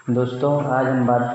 दोस्तों, आज हम बात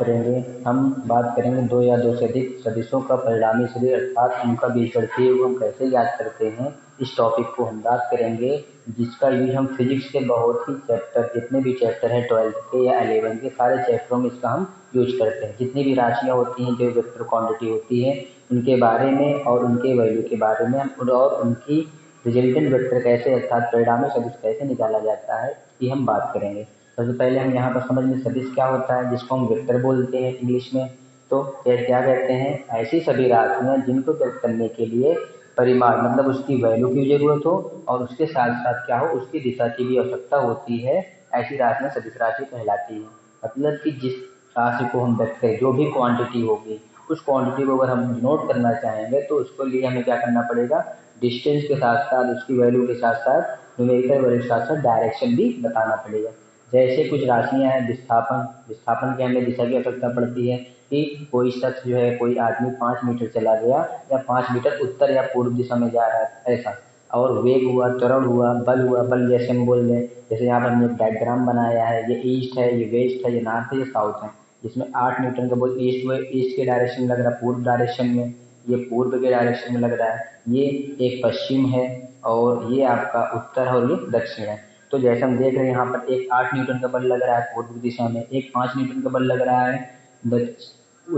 करेंगे दो या दो से अधिक सदिशों का परिणामी सदिश अर्थात उनका बीजगणितीय योग हम कैसे याद करते हैं। इस टॉपिक को हम बात करेंगे, जिसका यूज हम फिजिक्स के बहुत ही चैप्टर, जितने भी चैप्टर हैं 12th के या 11th के, सारे चैप्टरों में इसका हम यूज करते हैं। जितनी भी राशियाँ होती हैं, जो वेक्टर क्वांटिटी होती है, उनके बारे में और उनके वैल्यू के बारे में और उनकी रिजल्टेंट वेक्टर कैसे अर्थात परिणामी सदिश कैसे निकाला जाता है, ये हम बात करेंगे। सबसे पहले हम यहाँ पर समझ लें सदिश क्या होता है, जिसको हम वेक्टर बोलते हैं इंग्लिश में। तो ये क्या कहते हैं, ऐसी सभी राशियाँ जिनको व्यक्त करने के लिए परिमाण मतलब उसकी वैल्यू की जरूरत हो और उसके साथ साथ क्या हो, उसकी दिशा की भी आवश्यकता होती है, ऐसी राशियाँ सदिश राशि कहलाती है। मतलब कि जिस राशि को हम व्यक्त करें, जो भी क्वांटिटी होगी, उस क्वांटिटी को अगर हम नोट करना चाहेंगे तो उसके लिए हमें क्या करना पड़ेगा, डिस्टेंस के साथ साथ उसकी वैल्यू के साथ साथ न्यूमेरिकल वैल्यू के साथ साथ डायरेक्शन भी बताना पड़ेगा। जैसे कुछ राशियां हैं, विस्थापन विस्थापन की हमें दिशा की आवश्यकता पड़ती है कि कोई शख्स जो है, कोई आदमी 5 मीटर चला गया या 5 मीटर उत्तर या पूर्व दिशा में जा रहा है, ऐसा। और वेग हुआ, त्वरण हुआ, बल जैसे हम बोल रहे हैं, जैसे यहाँ पर हमने एक डायग्राम बनाया है, ये ईस्ट है, ये वेस्ट है, ये नॉर्थ है, ये साउथ है। जिसमें 8 न्यूटन का बोल ईस्ट के डायरेक्शन में लग रहा है, पूर्व डायरेक्शन में, ये पूर्व के डायरेक्शन में लग रहा है, ये एक पश्चिम है, और ये आपका उत्तर है और ये दक्षिण है। तो जैसे हम देख रहे हैं यहाँ पर एक 8 न्यूटन का बल लग रहा है पूर्व दिशा में, एक 5 न्यूटन का बल लग रहा है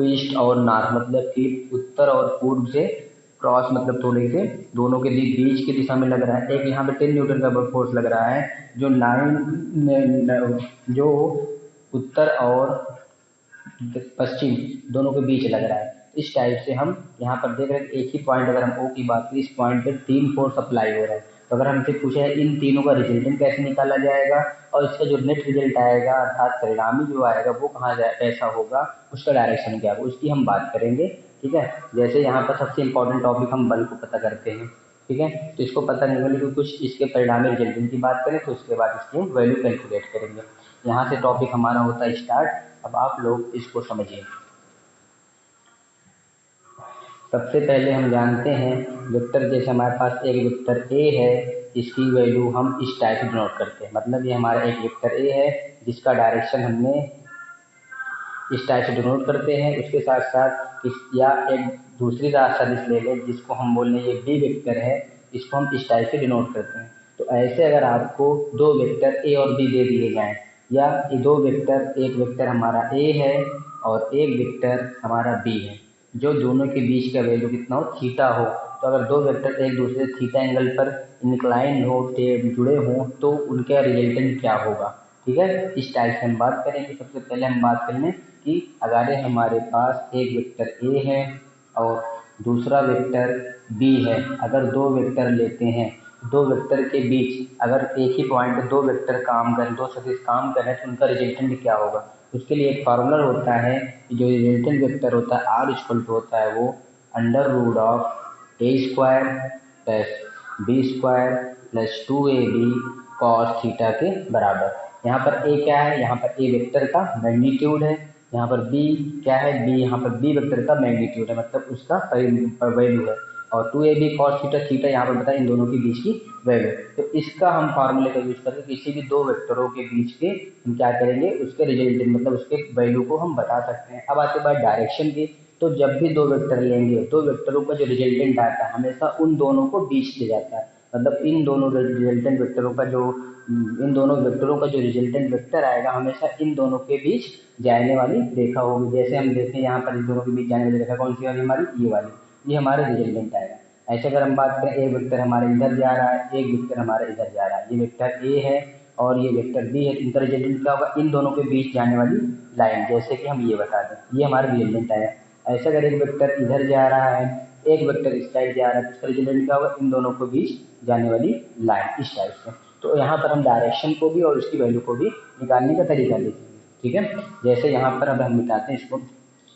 ईस्ट और नॉर्थ, मतलब कि उत्तर और पूर्व से क्रॉस, मतलब थोड़े से दोनों के बीच की दिशा में लग रहा है। एक यहाँ पे 10 न्यूटन का फोर्स लग रहा है, जो जो उत्तर और पश्चिम दोनों के बीच लग रहा है। इस टाइप से हम यहाँ पर देख रहे हैं, एक ही पॉइंट अगर हम ओ की बात करें, इस पॉइंट पे 3 फोर्स अप्लाई हो रहा है। तो अगर हमसे पूछा है इन तीनों का रिजल्टेंट कैसे निकाला जाएगा और इसका जो नेट रिजल्ट आएगा अर्थात परिणामी जो आएगा वो कहाँ जाए, कैसा होगा, उसका डायरेक्शन क्या होगा, उसकी हम बात करेंगे। ठीक है। जैसे यहाँ पर सबसे इंपॉर्टेंट टॉपिक हम बल को पता करते हैं। ठीक है। तो इसको पता नहीं होगा, लेकिन कुछ इसके परिणामी रिजल्टेंट की बात करें तो उसके बाद इसकी वैल्यू कैलकुलेट करेंगे। यहाँ से टॉपिक हमारा होता है स्टार्ट। अब आप लोग इसको समझिए। सबसे पहले हम जानते हैं वेक्टर, जैसे हमारे पास एक वेक्टर ए है, इसकी वैल्यू हम इस टाइप से डिनोट करते हैं। मतलब ये हमारा एक वेक्टर ए है जिसका डायरेक्शन हमने इस टाइप से डिनोट करते हैं। उसके साथ साथ या एक दूसरी सदिश ले लें जिसको हम बोल रहे हैं ये बी वेक्टर है, इसको हम इस टाइप से डिनोट करते हैं। तो ऐसे अगर आपको दो वेक्टर ए और बी दे दिए जाएं, या ये दो वेक्टर, एक वेक्टर हमारा ए है और एक वेक्टर हमारा बी है, जो दोनों के बीच का वैल्यू कितना हो, थीटा हो। तो अगर दो वेक्टर एक दूसरे थीटा एंगल पर इंक्लाइन हो, जुड़े हों, तो उनका रिजल्टेंट क्या होगा। ठीक है। इस टाइप से हम बात करेंगे। सबसे पहले हम बात कर लें कि अगर हमारे पास एक वेक्टर ए है और दूसरा वेक्टर बी है, अगर दो वेक्टर लेते हैं, दो वेक्टर के बीच अगर एक ही पॉइंट पे दो वेक्टर काम करें, दो सदिश काम करें, तो उनका रिजल्टेंट क्या होगा। उसके लिए एक फार्मूला होता है कि जो रिजल्टेंट वेक्टर होता है आर इक्वल टू होता है वो under root of A square plus B square plus 2ab cos theta के बराबर। यहाँ पर ए क्या है, यहाँ पर ए वेक्टर का मैग्नीट्यूड है, यहाँ पर बी क्या है, बी यहाँ पर बी वेक्टर का मैग्नीट्यूड है, मतलब उसका वैल्यू है। और 2ab cos थीटा, थीटा यहाँ पर बताया इन दोनों के बीच की वैल्यू। तो इसका हम फार्मूले का यूज करके किसी भी दो वेक्टरों के बीच के हम क्या करेंगे, उसके रिजल्टेंट मतलब उसके वैल्यू को हम बता सकते हैं। अब आते बात डायरेक्शन की। तो जब भी दो वेक्टर लेंगे, दो वेक्टरों का जो रिजल्टेंट आता है हमेशा उन दोनों को बीच ले जाता है। मतलब इन दोनों रिजल्टेंट वेक्टरों का जो इन दोनों वेक्टरों का जो रिजल्टेंट वेक्टर आएगा हमेशा इन दोनों के बीच जाने वाली रेखा होगी। जैसे हम देखें यहाँ पर इन दोनों के बीच जाने वाली रेखा कौन सी वाली, हमारी ये वाली, ये हमारे रिजल्टेंट आएगा। ऐसे अगर हम बात करें, एक वेक्टर हमारे इधर जा रहा है, एक वेक्टर हमारे इधर जा रहा है, ये वेक्टर ए है और ये वेक्टर बी है, इनका रिजल्टेंट क्या होगा, इन दोनों के बीच जाने वाली लाइन, जैसे कि हम ये बता दें, ये हमारा रिजल्टेंट आया। ऐसे अगर एक वेक्टर इधर जा रहा है, एक वेक्टर इस साइड जा रहा है, तो इसका रिजल्टेंट क्या होगा, इन दोनों के बीच जाने वाली लाइन, इस टाइप से। तो यहाँ पर हम डायरेक्शन को भी और उसकी वैल्यू को भी निकालने का तरीका देखेंगे। ठीक है। जैसे यहाँ पर अब हम निकालते हैं इसको।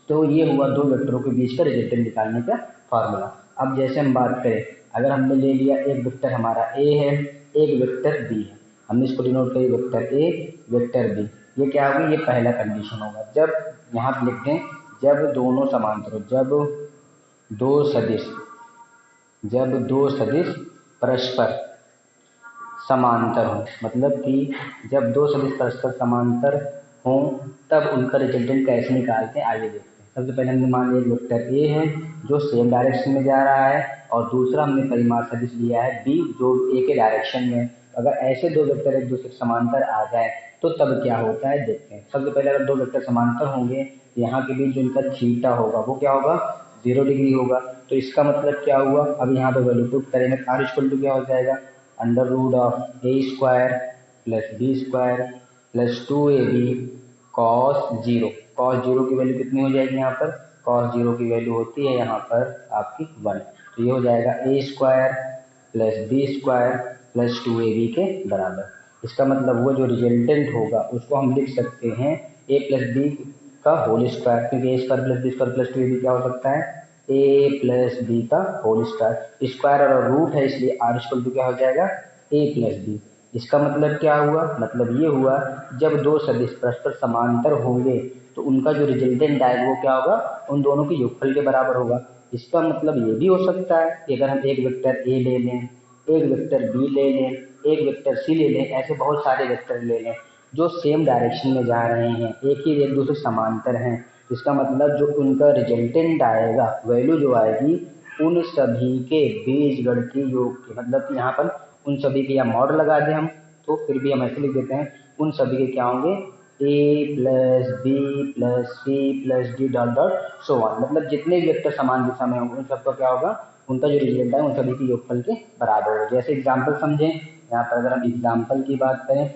तो ये हुआ दो वेक्टरों के बीच का रिजल्टेंट निकालने का फार्मूला। अब जैसे हम बात करें, अगर हमने ले लिया एक वेक्टर हमारा ए है, एक वेक्टर बी है, हमने इसको डिनोट किया वेक्टर ए वेक्टर बी। ये क्या होगा, ये पहला कंडीशन होगा। जब यहाँ पर लिखते हैं जब दोनों समांतर हो, दो सदिश जब दो सदिश परस्पर समांतर हो, मतलब कि जब दो सदिश परस्पर समांतर हों तब उनका रिजल्टेंट कैसे निकालते हैं आइए देखते हैं। सबसे पहले हमने मान लिया वेक्टर ए है जो सेम डायरेक्शन में जा रहा है और दूसरा हमने परिमाण सदिश लिया है बी जो ए के डायरेक्शन में। अगर ऐसे दो वेक्टर एक दूसरे के समांतर आ जाए तो तब क्या होता है देखते हैं। सबसे पहले अगर दो वेक्टर समांतर होंगे यहाँ के बीच जो इनका थीटा होगा वो क्या होगा 0 डिग्री होगा। तो इसका मतलब क्या हुआ, अब यहाँ पे वैल्यू पुट करेंगे आर इक्वल टू क्या हो जाएगा under root of A square plus B square plus 2ab cos zero की वैल्यू कितनी हो जाएगी यहाँ पर, कॉस जीरो की वैल्यू होती है यहाँ पर आपकी 1। तो ये हो जाएगा A square plus B square plus 2ab के बराबर। इसका मतलब वो जो रिजल्टेंट होगा उसको हम लिख सकते हैं ए प्लस बी का होल स्क्वायर, क्योंकि A square plus B square plus 2ab क्या हो सकता है ए प्लस बी का होल स्क्वायर। स्क्वायर और रूट है इसलिए आर इक्वल टू क्या हो जाएगा ए प्लस बी। इसका मतलब क्या हुआ, मतलब ये हुआ जब दो सदिश परस्पर समांतर होंगे तो उनका जो रिजल्टेंट आएगा वो क्या होगा उन दोनों के योगफल के बराबर होगा। इसका मतलब ये भी हो सकता है कि अगर हम एक वेक्टर ए ले लें, एक वेक्टर बी ले लें, एक वेक्टर सी ले लें, ऐसे बहुत सारे वेक्टर ले लें जो सेम डायरेक्शन में जा रहे हैं, एक दूसरे समांतर हैं। इसका मतलब जो उनका रिजल्टेंट आएगा वैल्यू जो आएगी उन सभी के बीजगणितीय योग के, मतलब कि यहाँ पर उन सभी के या मॉड लगा दें हम तो फिर भी हम ऐसे लिख देते हैं उन सभी के क्या होंगे A plus B plus C plus D dot dot so on. मतलब जितने भी वेक्टर समान दिशा में होंगे उन सबका क्या होगा उनका जो रिजल्ट है उन सभी के योगफल के बराबर होगा। जैसे एग्जाम्पल समझें, यहाँ पर अगर हम एग्जाम्पल की बात करें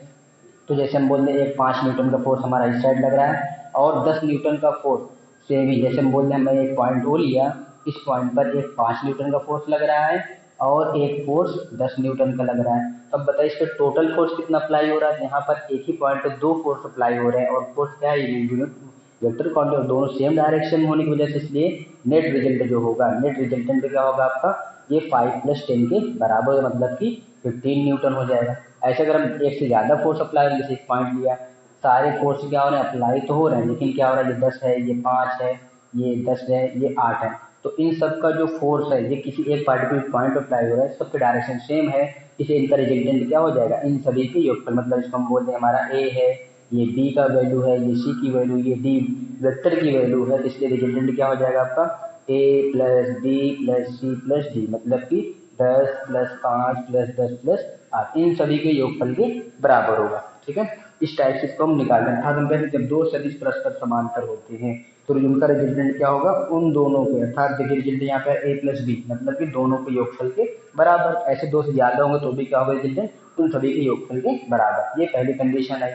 तो जैसे हम बोल रहे हैं एक 5 न्यूटन का फोर्स हमारा इस साइड लग रहा है और 10 न्यूटन का फोर्स से भी, जैसे हम बोल रहे हैं हमने एक पॉइंट ओ लिया, इस पॉइंट पर एक 5 न्यूटन का फोर्स लग रहा है और एक फोर्स 10 न्यूटन का लग रहा है। अब बताइए इस पर टोटल फोर्स कितना अप्लाई हो रहा है। यहाँ पर एक ही पॉइंट पर 2 फोर्स अप्लाई हो रहे हैं और फोर्स क्या है यूनिट वेक्टर क्वांटिटी दोनों सेम डायरेक्शन में होने की वजह से इसलिए नेट रिजल्ट जो होगा नेट रिजल्टेंट क्या होगा आपका ये 5 + 10 के बराबर, मतलब कि 15 न्यूटन हो जाएगा। ऐसे अगर हम एक से ज़्यादा फोर्स अप्लाई करें, जैसे एक पॉइंट लिया, सारे फोर्स क्या हो रहे हैं अप्लाई तो हो रहे हैं लेकिन क्या हो रहा है ये 10 है, ये 5 है, ये 10 है, ये 8 है। तो इन सब का जो फोर्स है ये किसी एक पार्टिकुलर पॉइंट पर अप्लाई हो रहा है, सबके डायरेक्शन सेम है, इसे इनका रिजल्टेंट क्या हो जाएगा इन सभी के योगफल। मतलब इसको हम बोलते हैं हमारा ए है, ये बी का वैल्यू है, ये सी की वैल्यू, ये डी वेक्टर की वैल्यू है, इसलिए रिजल्टेंट क्या हो जाएगा आपका A plus B plus C plus D, मतलब कि 10 + 5 + 10 + 8 इन सभी के योगफल के बराबर होगा। ठीक है, इस टाइप से इसको हम निकाल लें। अर्थात हम कहते हैं जब दो सदिश परस्पर समांतर होते हैं तो उनका रिजल्टेंट क्या होगा उन दोनों के, अर्थात देखिए रिजल्टेंट यहाँ पे ए प्लस बी मतलब कि दोनों के योगफल के बराबर। ऐसे दो से ज्यादा होंगे तो भी क्या होगा रिजल्टेंट उन सभी के योगफल के बराबर। ये पहली कंडीशन आई,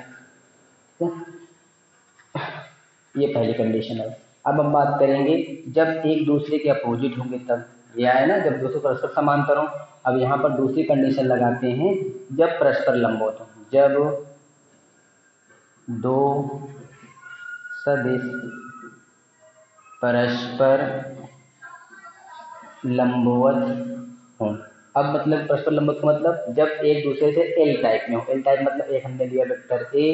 ये पहली कंडीशन है। अब हम बात करेंगे जब एक दूसरे के अपोजिट होंगे तब, यह है ना जब दूसरे परस्पर समांतर हो। अब यहाँ पर दूसरी कंडीशन लगाते हैं जब परस्पर लंबवत हो, जब दो सदिश परस्पर लंबवत हों। अब मतलब परस्पर लंबवत का मतलब जब एक दूसरे से एल टाइप में हो। एल टाइप मतलब एक हमने लिया वेक्टर ए,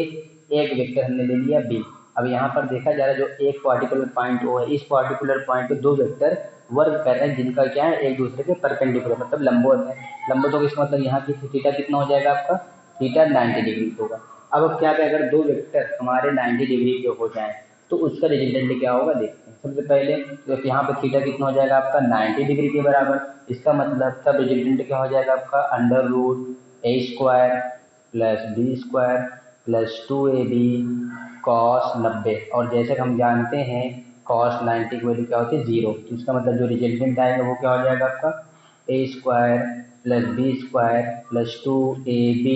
एक वेक्टर हमने ले लिया बी। अब यहाँ पर देखा जा रहा है जो एक पार्टिकुलर पॉइंट ओ है, इस पार्टिकुलर पॉइंट पे दो वेक्टर वर्क कर रहे हैं जिनका क्या है एक दूसरे के परपेंडिकुलर मतलब लंबवत है। लंबवत होगा इसका मतलब यहाँ की थीटा कितना हो जाएगा आपका, थीटा 90 डिग्री होगा। अब क्या है अगर दो वेक्टर हमारे 90 डिग्री के हो जाए तो उसका रिजल्टेंट क्या होगा देखते हैं। सबसे पहले तो यहाँ पे थीटा कितना हो जाएगा आपका 90 डिग्री के बराबर। इसका मतलब तब रिजल्टेंट क्या हो जाएगा आपका under root A square plus B square plus 2ab cos 90। और जैसे हम जानते हैं कॉस 90 की वैल्यू क्या होती है 0, तो इसका मतलब जो रिजल्टेंट आएगा वो क्या हो जाएगा आपका A square plus B square plus 2ab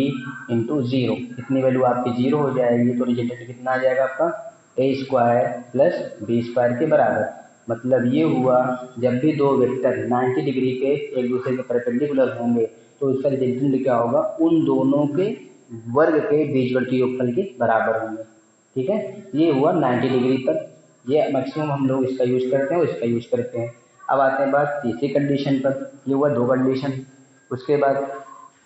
into 0। इतनी वैल्यू आपकी 0 हो जाएगी तो रिजल्टेंट कितना आ जाएगा आपका A square plus B square के बराबर। मतलब ये हुआ जब भी दो वेक्टर 90 डिग्री के एक दूसरे के परपेंडिकुलर होंगे तो इसका रिजल्टेंट क्या होगा उन दोनों के वर्ग के बीजगणितीय योगफल के बराबर होंगे। ठीक है, ये हुआ 90 डिग्री पर, ये मैक्सिमम हम लोग इसका यूज करते हैं और इसका यूज करते हैं। अब आते हैं बात तीसरी कंडीशन पर, ये हुआ दो कंडीशन। उसके बाद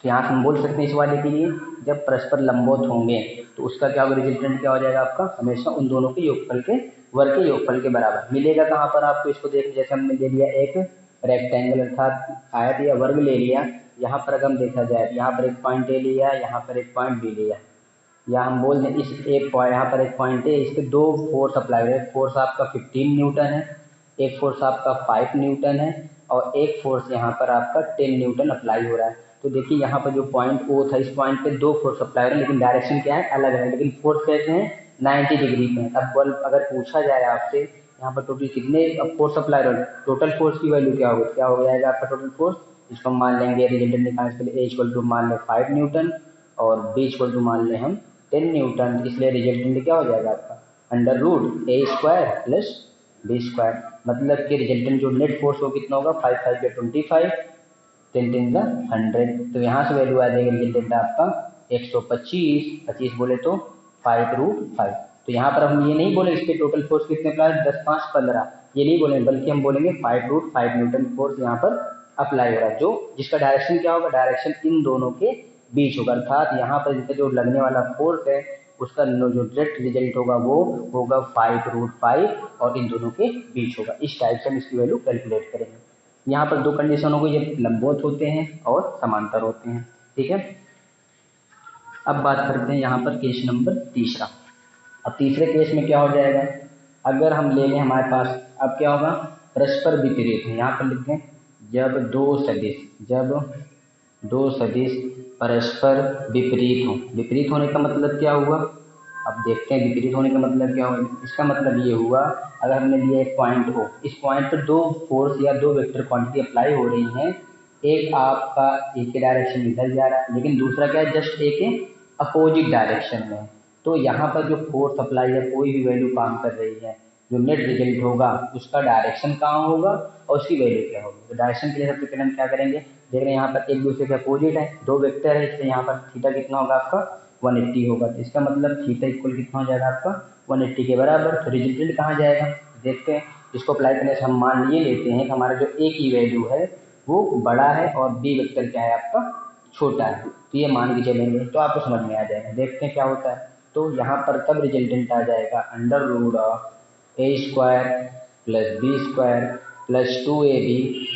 यहाँ से हम बोल सकते हैं इस वाले के लिए जब परस्पर लंबवत होंगे तो उसका क्या होगा रिजल्टेंट क्या हो जाएगा आपका हमेशा उन दोनों के योगफल के वर्ग के योगफल के बराबर मिलेगा। कहाँ पर आपको इसको देख, जैसे हमने ले लिया एक रेक्टेंगल अर्थात आयत या वर्ग ले लिया, यहाँ पर अगर हम देखा जाए यहाँ पर एक पॉइंट ए लिया, यहाँ पर एक पॉइंट बी लिया, या हम बोल दें इस एक पॉइंट, यहाँ पर एक पॉइंट है, इसके दो फोर्स अप्लाई हो रहे हैं। एक फोर्स आपका 15 न्यूटन है, एक फोर्स आपका 5 न्यूटन है, और एक फोर्स यहाँ पर आपका 10 न्यूटन अप्लाई हो रहा है। तो देखिए यहाँ पर जो पॉइंट ओ था, इस पॉइंट पे दो फोर्स अप्लाई हो रहे हैं, लेकिन डायरेक्शन क्या है, अलग है, लेकिन फोर्स कैसे हैं, 90 डिग्री पे। अब बल्ब अगर पूछा जाए आपसे यहाँ पर टोटल कितने फोर्स अप्लाई हो रहे हैं, टोटल फोर्स की वैल्यू क्या होगी, क्या हो जाएगा आपका टोटल फोर्स। इसको हम मान लेंगे रिजल्टेंट निकालने के लिए, ए इक्वल टू मान लें 5 न्यूटन और बी इक्वल टू मान लें हम 10 न्यूटन। इसलिए रिजल्टेंट क्या हो जाएगा आपका under root A square plus B square. मतलब कि रिजल्टेंट जो नेट फोर्स वो कितना होगा, 5 5 या 25, 10 10 का 100। तो यहाँ से वैल्यू आ जाएगी रिजल्टेंट आपका 125, 25 बोले तो 5√5। तो यहाँ पर हम ये नहीं बोले इसके टोटल फोर्स कितने अप्लाई, 10 5 15, ये नहीं बोलेंगे, बल्कि हम बोलेंगे 5√5 न्यूटन फोर्स यहाँ पर अप्लाई हो रहा है, जो जिसका डायरेक्शन क्या होगा, डायरेक्शन इन दोनों के बीच होगा। अर्थात यहाँ पर जिसका जो लगने वाला फोर्स है उसका जो डायरेक्ट रिजल्ट होगा वो होगा 5√5 और इन दोनों के बीच होगा। इस टाइप से हम इसकी वैल्यू कैलकुलेट करेंगे। यहाँ पर दो कंडीशन हो गई, ये लंबवत होते हैं और समांतर होते हैं। ठीक है, अब बात करते हैं यहाँ पर केस नंबर तीसरा। अब तीसरे केस में क्या हो जाएगा, अगर हम ले लें हमारे पास, अब क्या होगा, परस्पर विपरीत है। यहाँ पर लिखते हैं जब दो सदिश परस्पर विपरीत हो। विपरीत होने का मतलब क्या हुआ, अब देखते हैं विपरीत होने का मतलब क्या हुआ। इसका मतलब ये हुआ, अगर हमने लिया एक पॉइंट हो, इस पॉइंट पर दो फोर्स या दो वेक्टर क्वांटिटी अप्लाई हो रही हैं, एक आपका एक डायरेक्शन इधर जा रहा है, लेकिन दूसरा क्या है, जस्ट एक अपोजिट डायरेक्शन में। तो यहाँ पर जो फोर्स अप्लाई है कोई भी वैल्यू काम कर रही है, जो नेट रिजल्ट होगा उसका डायरेक्शन कहाँ होगा और उसकी वैल्यू क्या होगी। तो डायरेक्शन के लिए सबसे पहले हम क्या करेंगे, देख रहे हैं यहाँ पर एक दूसरे के अपोजिट है, दो वेक्टर है, इसलिए यहाँ पर थीटा कितना होगा आपका 180 होगा। तो इसका मतलब थीटा इक्वल कितना हो जाएगा आपका 180 के बराबर। तो रिजल्टेंट कहाँ जाएगा, देखते हैं। इसको अप्लाई करने से हम मान ये लेते हैं कि हमारा जो ए की वैल्यू है वो बड़ा है और बी वेक्टर क्या है आपका छोटा है, तो ये मान के चलेंगे तो आपको समझ में आ जाएगा। देखते हैं क्या होता है। तो यहाँ पर तब रिजल्टेंट आ जाएगा under root of A square plus B square plus 2ab।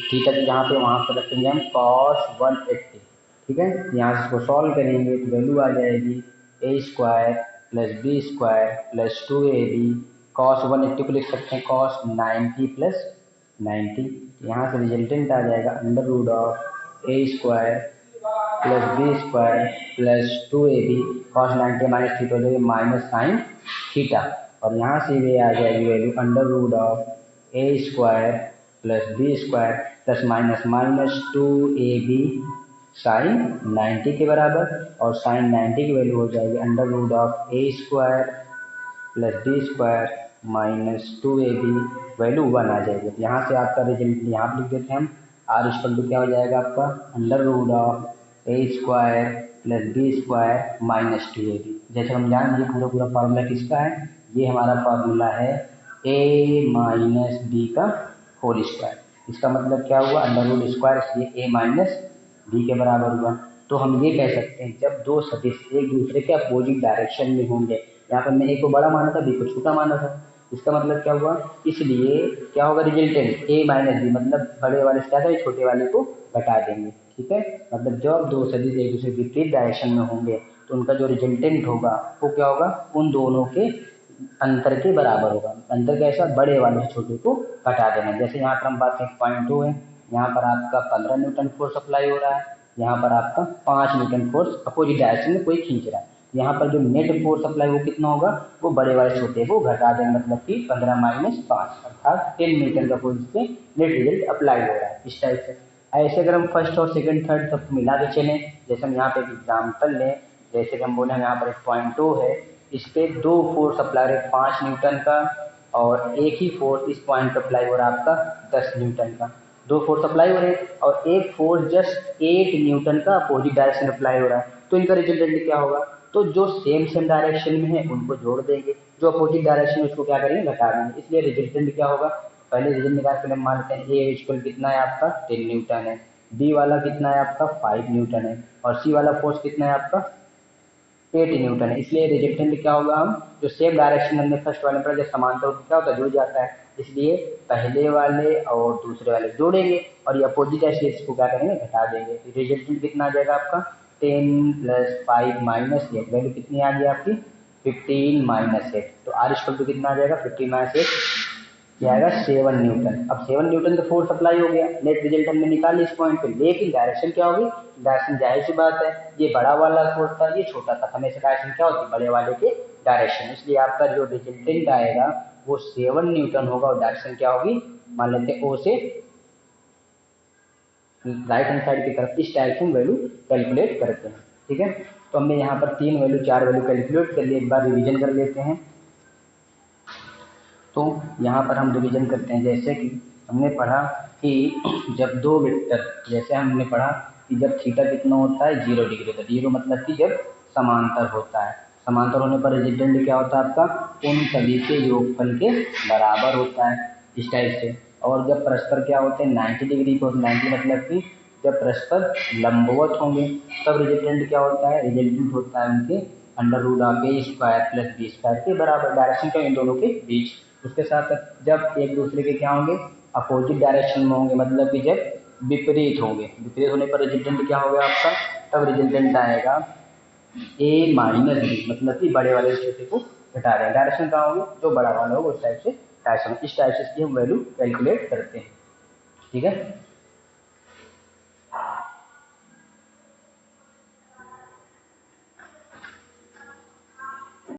Theta यहाँ पे वहाँ पर रखेंगे हम cos 180। ठीक है, यहाँ से इसको सॉल्व करेंगे तो वैल्यू आ जाएगी A square plus B square plus 2ab। cos 180 को लिख सकते हैं cos 90 प्लस 90। यहाँ से रिजल्टेंट आ जाएगा under root of A square plus B square plus 2ab। cos 90 minus theta हो जाएगी माइनस साइन थीटा, और यहाँ से ये आ जाएगी value under root of A square plus B square plus minus minus 2ab sine 90 के बराबर, और साइन 90 की वैल्यू हो जाएगी under root of A square plus B square minus 2ab, value 1 आ जाएगी। यहाँ से आपका रिजल्ट यहाँ पर लिख देते हैं हम, आर इक्वल टू क्या हो जाएगा आपका under root of A square plus B square minus 2ab। जैसे हम जान लीजिए पूरा पूरा फार्मूला किसका है, ये हमारा फार्मूला है ए माइनस बी का होल स्क्वायर। इसका मतलब क्या हुआ, अंडर रूट स्क्वायर, इसलिए ए माइनस बी के बराबर हुआ। तो हम ये कह सकते हैं जब दो सदिश एक दूसरे के अपोजिट डायरेक्शन में होंगे, यहाँ पर मैं ए को बड़ा माना था बी को छोटा माना था, इसका मतलब क्या हुआ, इसलिए क्या होगा रिजल्टेंट ए माइनस बी, मतलब बड़े वाले से क्या छोटे वाले को घटा देंगे। ठीक है, मतलब जब दो सदिश एक दूसरे विपरीत डायरेक्शन में होंगे तो उनका जो रिजल्टेंट होगा वो क्या होगा, उन दोनों के अंतर के बराबर होगा। अंतर कैसा, बड़े वाले से छोटे को घटा देना। जैसे यहाँ पर हम बात करें पॉइंट 2 है, यहाँ पर आपका 15 न्यूटन फोर्स अप्लाई हो रहा है, यहाँ पर आपका 5 न्यूटन फोर्स अपोजिट डायरेक्शन में कोई खींच रहा है। यहाँ पर जो नेट फोर्स अप्लाई वो कितना होगा, वो बड़े वाले छोटे को घटा देंगे, मतलब कि 15 माइनस 5 अर्थात 10 न्यूटन का फोर्स पे नेट रिजल्ट अप्लाई हो रहा है। इस टाइप से ऐसे अगर हम फर्स्ट और सेकंड थर्ड सब मिला के चलें, जैसे हम यहाँ पे एक एग्जाम्पल लें, जैसे कि हम बोले यहाँ पर एक पॉइंट 2 है, इस पे दो फोर्स अप्लाई है 5 न्यूटन का, और एक ही फोर्स इस पॉइंट पर अप्लाई हो रहा है आपका 10 न्यूटन का। दो फोर्स अप्लाई हो रहे हैं और एक फोर्स जस्ट 8 न्यूटन का अपोजिट डायरेक्शन अप्लाई हो रहा है, तो इनका रिजल्टेंट क्या होगा, तो जो सेम डायरेक्शन में है उनको जोड़ देंगे, जो अपोजिट डायरेक्शन है उसको क्या करेंगे, घटा देंगे। इसलिए रिजल्टेंट क्या होगा, पहले रिजल्ट निकाल के हम मानते हैं ए इक्वल कितना है आपका 10 न्यूटन है, बी वाला कितना है आपका 5 न्यूटन है, और सी वाला फोर्स कितना है आपका 8 न्यूटन है। इसलिए रिजल्टेंट क्या होगा, हम जो सेम डायरेक्शन हमने फर्स्ट वाले पर जब समांतर क्या होता है जुड़ जाता है, इसलिए पहले वाले और दूसरे वाले जोड़ेंगे और ये अपोजिट है इसको क्या करेंगे, घटा देंगे। रिजल्टेंट कितना आ जाएगा आपका 10 + 5 - 8, वैल्यू कितनी आ गई आपकी 15 - 8। तो आर इक्वल टू कितना आ जाएगा 15 - 8 क्या आएगा 7 न्यूटन। अब 7 न्यूटन तो फोर्स अप्लाई हो गया, नेट रिजल्ट हमने निकाली इस पॉइंट पे, लेकिन डायरेक्शन क्या होगी, डायरेक्शन जाहिर सी बात है ये बड़ा वाला फोर्स था ये छोटा था, हमेशा डायरेक्शन क्या होती है बड़े वाले के डायरेक्शन, इसलिए आपका जो रिजल्टेंट आएगा वो 7 न्यूटन होगा और डायरेक्शन क्या होगी मान लेते हैं ओ से राइट हैंड साइड की तरफ। इस टाइप से वैल्यू कैलकुलेट करते हैं। ठीक है, तो हमने यहाँ पर 3 वैल्यू 4 वैल्यू कैलकुलेट कर लिए, एक बार रिवीजन कर लेते हैं। तो यहाँ पर हम रिवीजन करते हैं, जैसे कि हमने पढ़ा कि जब दो वेक्टर, जैसे हमने पढ़ा कि जब थीटा कितना होता है 0 डिग्री का, 0 मतलब कि जब समांतर होता है, समांतर होने पर रिजल्टेंट क्या होता है आपका उन सभी के योगफल के बराबर होता है इस टाइप से। और जब परस्पर क्या होते हैं 90 डिग्री को, 90 मतलब कि जब परस्पर लंबवत होंगे तब रिजल्टेंट क्या होता है, रिजल्टेंट होता है उनके √(a² + b² के बराबर, डायरेक्शन क्या इन दोनों के बीच। उसके साथ जब एक दूसरे के क्या होंगे अपोजिट डायरेक्शन में होंगे, मतलब कि जब विपरीत होंगे, विपरीत होने पर रिजल्टेंट क्या होगा आपका, तब रिजल्टेंट आएगा a - b, मतलब कि बड़े वाले छोटे को घटा रहे हैं, डायरेक्शन कहाँ होगी जो बड़ा वाला होगा उस टाइप से डायरेक्शन, इस टाइप से इसकी हम वैल्यू कैलकुलेट करते हैं। ठीक है।